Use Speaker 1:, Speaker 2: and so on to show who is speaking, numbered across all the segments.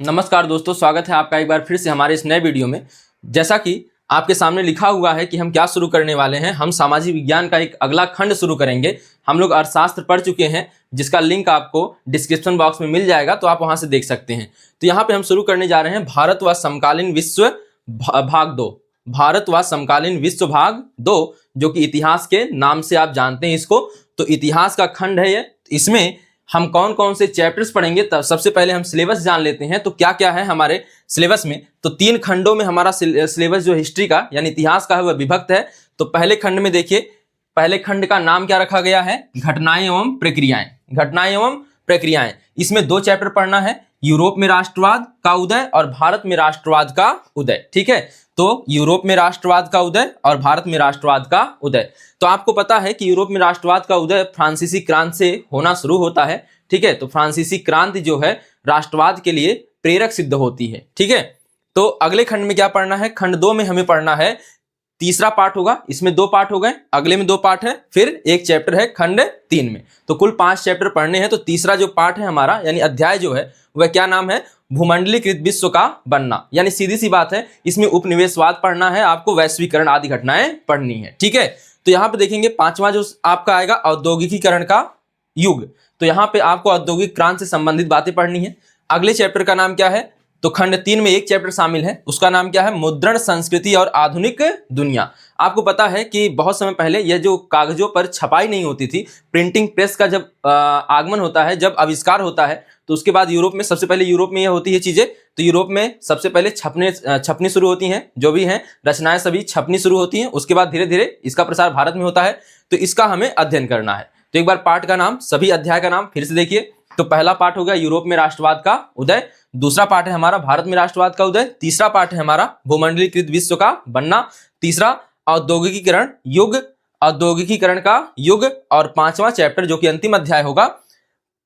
Speaker 1: नमस्कार दोस्तों, स्वागत है आपका एक बार फिर से हमारे इस नए वीडियो में। जैसा कि आपके सामने लिखा हुआ है कि हम क्या शुरू करने वाले हैं, हम सामाजिक विज्ञान का एक अगला खंड शुरू करेंगे। हम लोग अर्थशास्त्र पढ़ चुके हैं, जिसका लिंक आपको डिस्क्रिप्शन बॉक्स में मिल जाएगा, तो आप वहां से देख सकते हैं। तो यहाँ पे हम शुरू करने जा रहे हैं भारत व समकालीन विश्व भाग 2। भारत व समकालीन विश्व भाग 2, जो कि इतिहास के नाम से आप जानते हैं इसको। तो इतिहास का खंड है ये। इसमें हम कौन कौन से चैप्टर्स पढ़ेंगे, तब सबसे पहले हम सिलेबस जान लेते हैं। तो क्या क्या है हमारे सिलेबस में। तो 3 खंडों में हमारा सिलेबस जो हिस्ट्री का यानी इतिहास का है वह विभक्त है। तो पहले खंड में देखिए, पहले खंड का नाम क्या रखा गया है, घटनाएं एवं प्रक्रियाएं। घटनाएं एवं प्रक्रियाएं, इसमें 2 चैप्टर पढ़ना है, यूरोप में राष्ट्रवाद का उदय और भारत में राष्ट्रवाद का उदय। ठीक है, तो यूरोप में राष्ट्रवाद का उदय और भारत में राष्ट्रवाद का उदय। तो आपको पता है कि यूरोप में राष्ट्रवाद का उदय फ्रांसीसी क्रांति से होना शुरू होता है। ठीक है, तो फ्रांसीसी क्रांति जो है राष्ट्रवाद के लिए प्रेरक सिद्ध होती है। ठीक है, तो अगले खंड में क्या पढ़ना है, खंड 2 में हमें पढ़ना है, तीसरा पार्ट होगा। इसमें 2 पार्ट हो गए, अगले में 2 पार्ट है, फिर एक चैप्टर है खंड 3 में। तो कुल 5 चैप्टर पढ़ने हैं। तो तीसरा जो पार्ट है हमारा यानी अध्याय जो है वह क्या नाम है, भूमंडलीकृत विश्व का बनना। यानी सीधी सी बात है, इसमें उपनिवेशवाद पढ़ना है आपको, वैश्वीकरण आदि घटनाएं पढ़नी है। ठीक है, तो यहाँ पे देखेंगे 5वां जो आपका आएगा औद्योगिकीकरण का युग। तो यहाँ पे आपको औद्योगिक क्रांति से संबंधित बातें पढ़नी है। अगले चैप्टर का नाम क्या है, तो खंड 3 में एक चैप्टर शामिल है, उसका नाम क्या है, मुद्रण संस्कृति और आधुनिक दुनिया। आपको पता है कि बहुत समय पहले यह जो कागजों पर छपाई नहीं होती थी, प्रिंटिंग प्रेस का जब आगमन होता है, जब आविष्कार होता है, तो उसके बाद यूरोप में सबसे पहले यूरोप में यह होती है चीजें। तो यूरोप में सबसे पहले छपनी शुरू होती हैं, जो भी हैं रचनाएं सभी छपनी शुरू होती हैं। उसके बाद धीरे धीरे इसका प्रसार भारत में होता है। तो इसका हमें अध्ययन करना है। तो एक बार पाठ का नाम, सभी अध्याय का नाम फिर से देखिए। तो पहला पाठ हो गया यूरोप में राष्ट्रवाद का उदय, दूसरा पाठ है हमारा भारत में राष्ट्रवाद का उदय, तीसरा पाठ है हमारा भूमंडलीकृत विश्व का बनना, तीसरा औद्योगिकीकरण युग, औद्योगिकीकरण का युग, और 5वां चैप्टर जो कि अंतिम अध्याय होगा,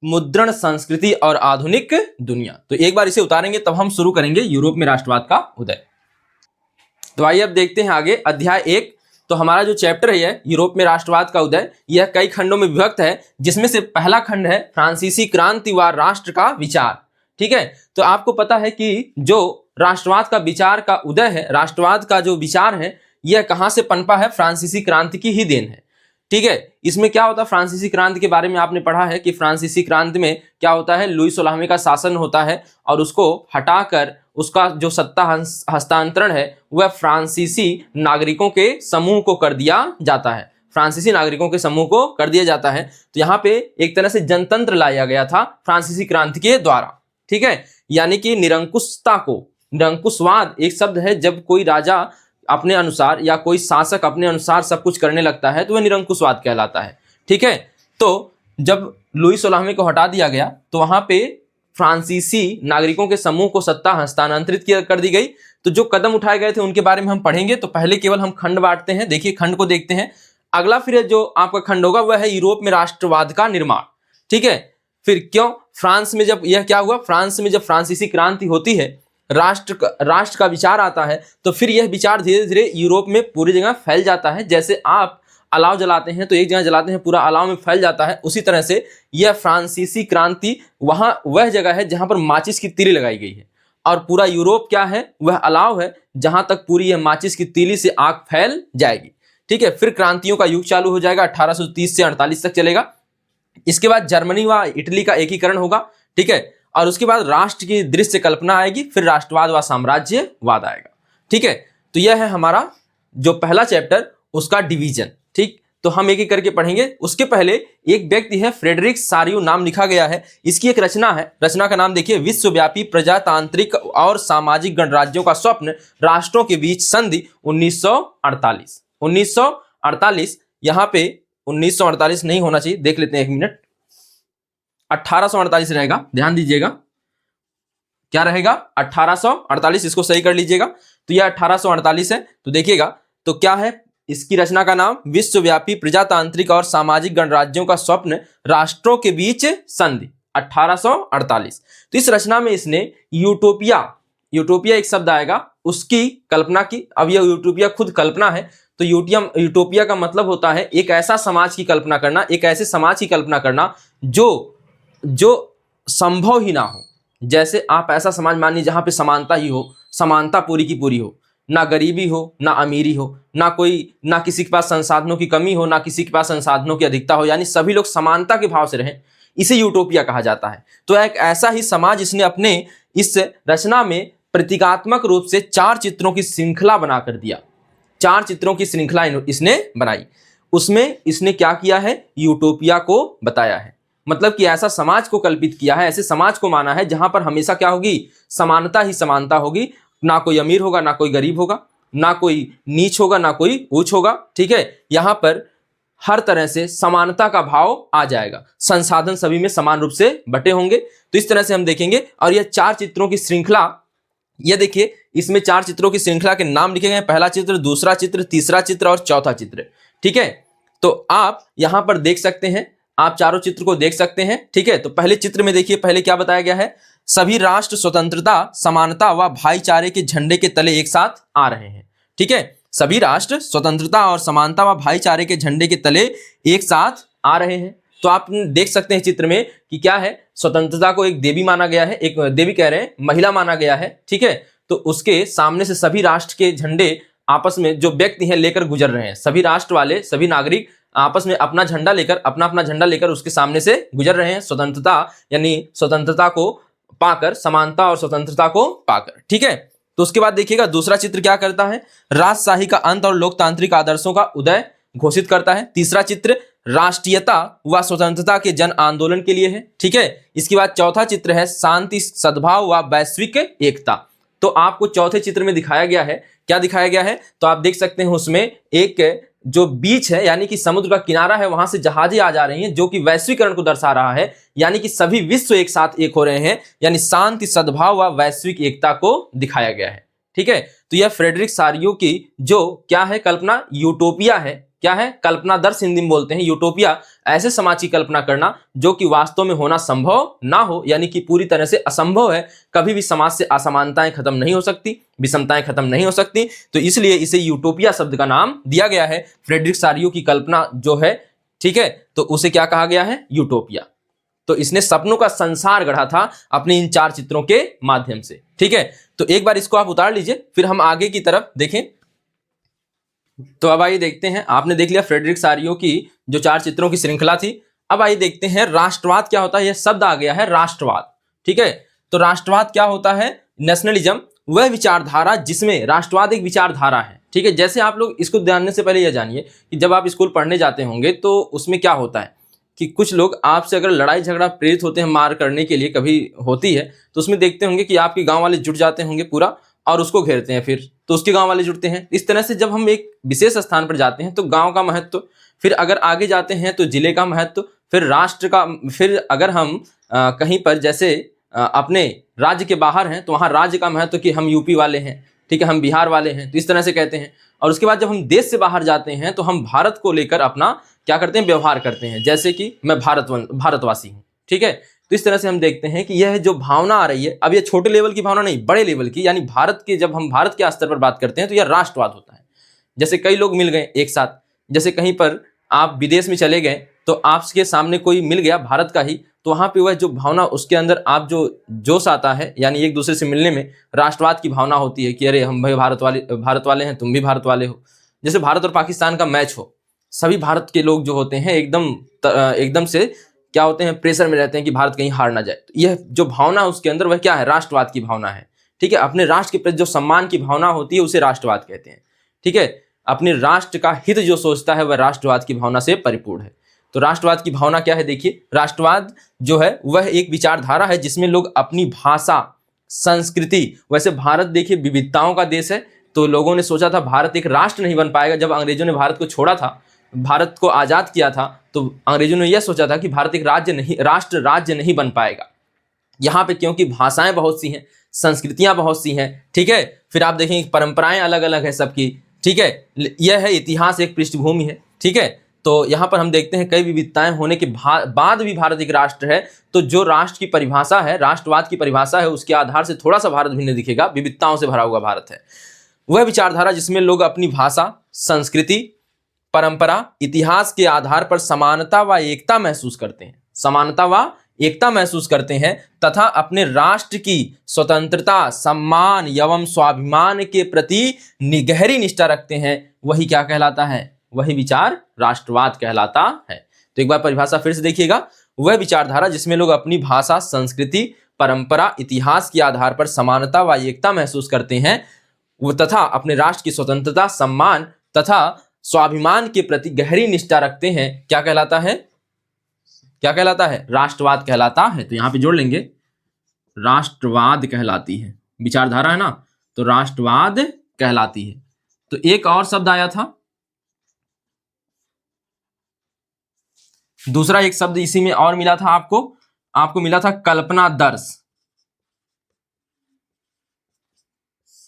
Speaker 1: मुद्रण संस्कृति और आधुनिक दुनिया। तो एक बार इसे उतारेंगे तब हम शुरू करेंगे यूरोप में राष्ट्रवाद का उदय। तो आइए अब देखते हैं आगे अध्याय 1। तो हमारा जो चैप्टर है यह यूरोप में राष्ट्रवाद का उदय, यह कई खंडों में विभक्त है, जिसमें से पहला खंड है फ्रांसीसी क्रांति व राष्ट्र का विचार। ठीक है, तो आपको पता है कि जो राष्ट्रवाद का विचार का उदय है, राष्ट्रवाद का जो विचार है, यह कहां से पनपा है, फ्रांसीसी क्रांति की ही देन है। ठीक है, इसमें क्या होता है, फ्रांसीसी क्रांति के बारे में आपने पढ़ा है कि फ्रांसीसी क्रांति में क्या होता है, लुई 16वें का शासन होता है और उसको हटाकर उसका जो सत्ता हस्तांतरण है वह फ्रांसीसी नागरिकों के समूह को कर दिया जाता है। फ्रांसीसी नागरिकों के समूह को कर दिया जाता है। तो यहाँ पे एक तरह से जनतंत्र लाया गया था फ्रांसीसी क्रांति के द्वारा। ठीक है, यानी कि निरंकुशता को, निरंकुशवाद एक शब्द है, जब कोई राजा अपने अनुसार या कोई शासक अपने अनुसार सब कुछ करने लगता है तो वह निरंकुशवाद कहलाता है। ठीक है, तो जब लुई 16वें को हटा दिया गया तो वहां पे फ्रांसीसी नागरिकों के समूह को सत्ता हस्तांतरित कर दी गई। तो जो कदम उठाए गए थे उनके बारे में हम पढ़ेंगे। तो पहले केवल हम खंड बांटते हैं, देखिए खंड को देखते हैं। अगला फिर जो आपका खंड होगा वह है यूरोप में राष्ट्रवाद का निर्माण। ठीक है, फिर क्यों फ्रांस में जब यह क्या हुआ, फ्रांस में जब फ्रांसीसी क्रांति होती है, राष्ट्र का विचार आता है, तो फिर यह विचार धीरे धीरे यूरोप में पूरी जगह फैल जाता है। जैसे आप अलाव जलाते हैं तो एक जगह जलाते हैं, पूरा अलाव में फैल जाता है, उसी तरह से यह फ्रांसीसी क्रांति वहां वह जगह है जहां पर माचिस की तीली लगाई गई है, और पूरा यूरोप क्या है, वह अलाव है जहां तक पूरी यह माचिस की तीली से आग फैल जाएगी। ठीक है, फिर क्रांतियों का युग चालू हो जाएगा, 1830 से 48 तक चलेगा। इसके बाद जर्मनी व इटली का एकीकरण होगा। ठीक है, और उसके बाद राष्ट्र की दृश्य कल्पना आएगी, फिर राष्ट्रवाद व साम्राज्यवाद आएगा। ठीक है, तो यह है हमारा जो पहला चैप्टर, उसका डिवीजन। ठीक, तो हम एक एक करके पढ़ेंगे। उसके पहले एक व्यक्ति है फ्रेडरिक सारियू, नाम लिखा गया है। इसकी एक रचना है, रचना का नाम देखिए, विश्वव्यापी प्रजातांत्रिक और सामाजिक गणराज्यों का स्वप्न, राष्ट्रों के बीच संधि 1948। 1948, यहाँ पे 1948 नहीं होना चाहिए, देख लेते हैं एक मिनट, 1848 रहेगा, ध्यान दीजिएगा। क्या रहेगा, 1848, इसको सही कर लीजिएगा। तो यह 1848 है। तो देखिएगा, तो क्या है इसकी रचना का नाम, विश्वव्यापी प्रजातांत्रिक और सामाजिक गणराज्यों का स्वप्न, राष्ट्रों के बीच संधि, 1848। तो इस रचना में इसने यूटोपिया एक शब्द आएगा, उसकी कल्पना की। अब यह यूटोपिया खुद कल्पना है, तो यूटोपिया का मतलब होता है एक ऐसा समाज की कल्पना करना, एक ऐसे समाज की कल्पना करना जो संभव ही ना हो। जैसे आप ऐसा समाज मानिए जहां पे समानता ही हो, समानता पूरी की पूरी हो, ना गरीबी हो ना अमीरी हो, ना किसी के पास संसाधनों की कमी हो, ना किसी के पास संसाधनों की अधिकता हो, यानी सभी लोग समानता के भाव से रहें, इसे यूटोपिया कहा जाता है। तो एक ऐसा ही समाज इसने अपने इस रचना में प्रतीकात्मक रूप से 4 चित्रों की श्रृंखला बनाकर दिया। 4 चित्रों की श्रृंखला इसने बनाई। उसमें इसने क्या किया है, यूटोपिया को बताया है। मतलब कि ऐसा समाज को कल्पित किया है, ऐसे समाज को माना है जहां पर हमेशा क्या होगी, समानता ही समानता होगी। ना कोई अमीर होगा ना कोई गरीब होगा, ना कोई नीच होगा ना कोई ऊंच होगा। ठीक है, यहां पर हर तरह से समानता का भाव आ जाएगा, संसाधन सभी में समान रूप से बटे होंगे। तो इस तरह से हम देखेंगे। और यह 4 चित्रों की श्रृंखला, ये देखिए इसमें 4 चित्रों की श्रृंखला के नाम लिखे गए, पहला चित्र, दूसरा चित्र, तीसरा चित्र और चौथा चित्र। ठीक है, तो आप यहां पर देख सकते हैं, आप चारों चित्र को देख सकते हैं। ठीक है, तो पहले चित्र में देखिए, पहले क्या बताया गया है, सभी राष्ट्र स्वतंत्रता, समानता व भाईचारे के झंडे के तले एक साथ आ रहे हैं। ठीक है, सभी राष्ट्र स्वतंत्रता और समानता व भाईचारे के झंडे के तले एक साथ आ रहे हैं। तो आप देख सकते हैं चित्र में कि क्या है, स्वतंत्रता को एक देवी माना गया है, एक देवी कह रहे हैं, महिला माना गया है। ठीक है, तो उसके सामने से सभी राष्ट्र के झंडे आपस में जो व्यक्ति हैं लेकर गुजर रहे हैं, सभी राष्ट्र वाले, सभी नागरिक आपस में अपना झंडा लेकर, अपना झंडा लेकर उसके सामने से गुजर रहे हैं, स्वतंत्रता यानी स्वतंत्रता को पाकर, समानता और स्वतंत्रता को पाकर। ठीक है, तो उसके बाद देखिएगा दूसरा चित्र क्या करता है, राजशाही का अंत और लोकतांत्रिक आदर्शों का उदय घोषित करता है। तीसरा चित्र राष्ट्रीयता व स्वतंत्रता के जन आंदोलन के लिए है। ठीक है, इसके बाद चौथा चित्र है शांति, सद्भाव व वैश्विक एकता। तो आपको चौथे चित्र में दिखाया गया है, क्या दिखाया गया है, तो आप देख सकते हैं उसमें एक जो बीच है यानी कि समुद्र का किनारा है, वहां से जहाजें आ जा रही हैं, जो कि वैश्वीकरण को दर्शा रहा है, यानी कि सभी विश्व एक साथ एक हो रहे हैं, यानी शांति, सद्भाव व वैश्विक एकता को दिखाया गया है। ठीक है, तो यह फ्रेडरिक सारियो की जो क्या है कल्पना, यूटोपिया है। क्या है, कल्पनादर्श हिंदी में बोलते हैं। यूटोपिया ऐसे समाज की कल्पना करना जो कि वास्तव में होना संभव ना हो, यानी कि पूरी तरह से असंभव है। कभी भी समाज से असमानताएं खत्म नहीं हो सकती, विषमताएं खत्म नहीं हो सकती, तो इसलिए इसे यूटोपिया शब्द का नाम दिया गया है। फ्रेडरिक सारियो की कल्पना जो है, ठीक है, तो उसे क्या कहा गया है, यूटोपिया। तो इसने सपनों का संसार गढ़ा था अपने इन 4 चित्रों के माध्यम से। ठीक है, तो एक बार इसको आप उतार लीजिए, फिर हम आगे की तरफ देखें। तो अब आइए देखते हैं, आपने देख लिया फ्रेडरिक सारियो की जो 4 चित्रों की श्रृंखला थी। अब आइए देखते हैं राष्ट्रवाद क्या होता है। यह शब्द आ गया है राष्ट्रवाद। ठीक है, तो राष्ट्रवाद क्या होता है, नेशनलिज्म वह विचारधारा जिसमें, राष्ट्रवाद एक विचारधारा है। ठीक है, जैसे आप लोग इसको जानने से पहले यह जानिए कि जब आप स्कूल पढ़ने जाते होंगे तो उसमें क्या होता है कि कुछ लोग आपसे अगर लड़ाई झगड़ा प्रेरित होते हैं मार करने के लिए, कभी होती है, तो उसमें देखते होंगे कि आपके गांव वाले जुट जाते होंगे पूरा और उसको घेरते हैं, फिर तो उसके गांव वाले जुड़ते हैं। इस तरह से जब हम एक विशेष स्थान पर जाते हैं तो गांव का महत्व, फिर अगर आगे जाते हैं तो जिले का महत्व, फिर राष्ट्र का, फिर अगर हम कहीं पर जैसे अपने राज्य के बाहर हैं तो वहाँ राज्य का महत्व कि हम यूपी वाले हैं, ठीक है, हम बिहार वाले हैं, तो इस तरह से कहते हैं। और उसके बाद जब हम देश से बाहर जाते हैं तो हम भारत को लेकर अपना क्या करते हैं, व्यवहार करते हैं, जैसे कि मैं भारतवासी हूँ। ठीक है, तो इस तरह से हम देखते हैं कि यह जो भावना आ रही है, अब यह छोटे लेवल की भावना नहीं, बड़े लेवल की, यानी भारत के, जब हम भारत के स्तर पर बात करते हैं तो यह राष्ट्रवाद होता है। जैसे कई लोग मिल गए एक साथ, जैसे कहीं पर आप विदेश में चले गए तो आपके सामने कोई मिल गया भारत का ही, तो वहां पे वह जो भावना उसके अंदर आप जो जोश आता है, यानी एक दूसरे से मिलने में राष्ट्रवाद की भावना होती है कि अरे हम भाई भारत वाले हैं, तुम भी भारत वाले हो। जैसे भारत और पाकिस्तान का मैच हो, सभी भारत के लोग जो होते हैं एकदम से क्या होते हैं, प्रेशर में रहते हैं कि भारत कहीं हार ना जाए। तो यह जो भावना उसके अंदर वह क्या है, राष्ट्रवाद की भावना है। ठीक है, अपने राष्ट्र के प्रति जो सम्मान की भावना होती है उसे राष्ट्रवाद कहते हैं। ठीक है, अपने राष्ट्र का हित जो सोचता है वह राष्ट्रवाद की भावना से परिपूर्ण है। तो राष्ट्रवाद की भावना क्या है, देखिए, राष्ट्रवाद जो है वह एक विचारधारा है जिसमें लोग अपनी भाषा, संस्कृति, वैसे भारत देखिए विविधताओं का देश है, तो लोगों ने सोचा था भारत एक राष्ट्र नहीं बन पाएगा। जब अंग्रेजों ने भारत को छोड़ा था, भारत को आजाद किया था, तो अंग्रेजों ने यह सोचा था कि भारत एक राज्य नहीं बन पाएगा यहाँ पे, क्योंकि भाषाएं बहुत सी हैं, संस्कृतियां बहुत सी हैं। ठीक है, फिर आप देखेंगे परंपराएं अलग अलग है सबकी। ठीक है, यह है इतिहास, एक पृष्ठभूमि है। ठीक है, तो यहाँ पर हम देखते हैं कई विविधताएं होने के बाद भी भारत एक राष्ट्र है। तो जो राष्ट्र की परिभाषा है, राष्ट्रवाद की परिभाषा है, उसके आधार से थोड़ा सा भारत भिन्न दिखेगा, विविधताओं से भरा हुआ भारत है। वह विचारधारा जिसमें लोग अपनी भाषा, संस्कृति, परंपरा, इतिहास के आधार पर समानता व एकता महसूस करते हैं, समानता व एकता महसूस करते हैं तथा अपने राष्ट्र की स्वतंत्रता, सम्मान एवं स्वाभिमान के प्रति गहरी निष्ठा रखते हैं, वही क्या कहलाता है? वही विचार राष्ट्रवाद कहलाता है। तो एक बार परिभाषा फिर से देखिएगा, वह विचारधारा जिसमें लोग अपनी भाषा, संस्कृति, परंपरा, इतिहास के आधार पर समानता व एकता महसूस करते हैं वो तथा अपने राष्ट्र की स्वतंत्रता, सम्मान तथा स्वाभिमान के प्रति गहरी निष्ठा रखते हैं, क्या कहलाता है? क्या कहलाता है? राष्ट्रवाद कहलाता है। तो यहां पे जोड़ लेंगे, राष्ट्रवाद कहलाती है विचारधारा, है ना, तो राष्ट्रवाद कहलाती है। तो एक और शब्द आया था, दूसरा एक शब्द इसी में और मिला था आपको मिला था कल्पनादर्श।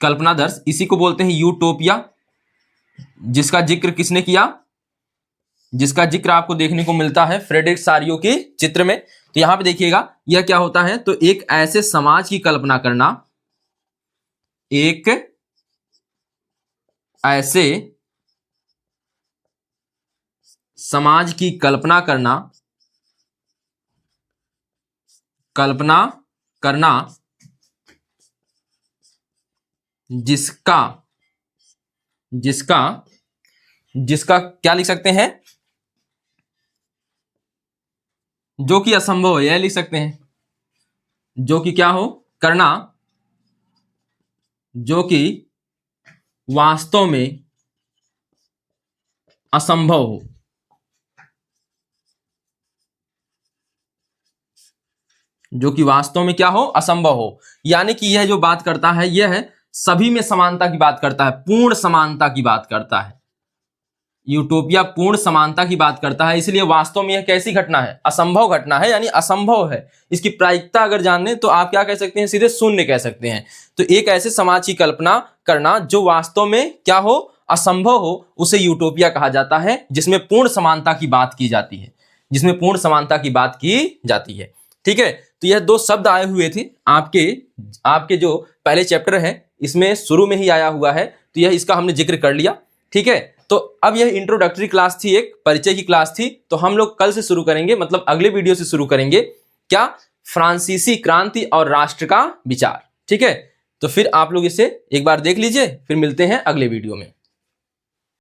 Speaker 1: कल्पनादर्श, इसी को बोलते हैं यूटोपिया, जिसका जिक्र किसने किया? जिसका जिक्र आपको देखने को मिलता है फ्रेडरिक सारियो के चित्र में। तो यहां पे देखिएगा यह क्या होता है, तो एक ऐसे समाज की कल्पना करना, एक ऐसे समाज की कल्पना करना जिसका क्या लिख सकते हैं, जो कि असंभव है, यह लिख सकते हैं, जो कि क्या हो, करना, जो कि वास्तव में असंभव हो। जो कि वास्तव में क्या हो, असंभव हो। यानी कि यह जो बात करता है, यह सभी में समानता की बात करता है, पूर्ण समानता की बात करता है। यूटोपिया पूर्ण समानता की बात करता है, इसलिए वास्तव में यह कैसी घटना है? असंभव घटना है, यानी असंभव है। इसकी प्रायिकता अगर जाने तो आप क्या कह सकते हैं? सीधे शून्य कह सकते हैं। तो एक ऐसे समाज की कल्पना करना जो वास्तव में क्या हो, असंभव हो, उसे यूटोपिया कहा जाता है, जिसमें पूर्ण समानता की बात की जाती है, जिसमें पूर्ण समानता की बात की जाती है। ठीक है, तो यह दो शब्द आए हुए थे आपके जो पहले चैप्टर है इसमें शुरू में ही आया हुआ है, तो यह इसका हमने जिक्र कर लिया। ठीक है, तो अब यह इंट्रोडक्टरी क्लास थी, एक परिचय की क्लास थी। तो हम लोग कल से शुरू करेंगे, मतलब अगले वीडियो से शुरू करेंगे, क्या? फ्रांसीसी क्रांति और राष्ट्र का विचार। ठीक है, तो फिर आप लोग इसे एक बार देख लीजिए, फिर मिलते हैं अगले वीडियो में।